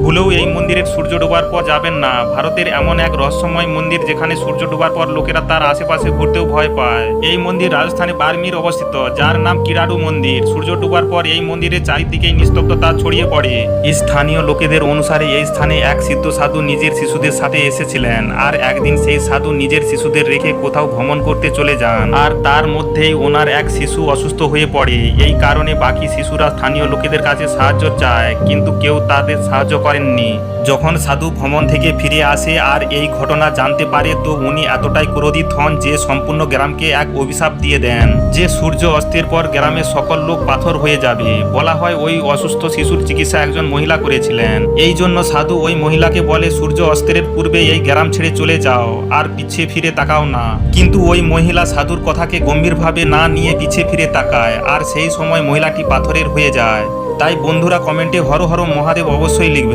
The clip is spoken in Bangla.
ভুলেও এই মন্দিরের সূর্য ডোবার পর যাবেন না। ভারতের এমন এক রহস্যময় মন্দির যেখানে সূর্য ডোবার পর লোকেরা তার আশেপাশে ঘুরতেও ভয় পায়। এই মন্দির রাজস্থানে বার্মির অবস্থিত, যার নাম কিরাড়ু মন্দির। সূর্য ডোবার পর এই মন্দিরের চারিদিকেই নিস্তব্ধতা ছড়িয়ে পড়ে। স্থানীয় লোকেদের অনুসারে এই স্থানে এক সিদ্ধ সাধু নিজের শিশুদের সাথে এসেছিলেন, আর একদিন সেই সাধু নিজের শিশুদের রেখে কোথাও ভ্রমণ করতে চলে যান, আর তার মধ্যেই ওনার এক শিশু অসুস্থ হয়ে পড়ে। এই কারণে বাকি শিশুরা স্থানীয় লোকেদের কাছে সাহায্য চায়, কিন্তু কেউ তাদের সাহায্য করেননি। যখন সাধু ভ্রমণ থেকে ফিরে আসে আর এই ঘটনা জানতে পারে, তো উনি এতটাই ক্রোধিত হন যে সম্পূর্ণ গ্রামকে এক অভিশাপ দিয়ে দেন যে সূর্য অস্তের পর গ্রামের সকল লোক পাথর হয়ে যাবে। বলা হয় ওই অসুস্থ শিশুর চিকিৎসা একজন মহিলা করেছিলেন। এই জন্য সাধু ওই মহিলাকে বলে, সূর্য অস্তের পূর্বে এই গ্রাম ছেড়ে চলে যাও আর পিছিয়ে ফিরে তাকাও না। কিন্তু ওই মহিলা সাধুর কথাকে গম্ভীরভাবে না নিয়ে পিছিয়ে ফিরে তাকায়, আর সেই সময় মহিলাটি পাথরের হয়ে যায়। তাই বন্ধুরা, কমেন্টে হর হর মহাদেব অবশ্যই লিখবেন।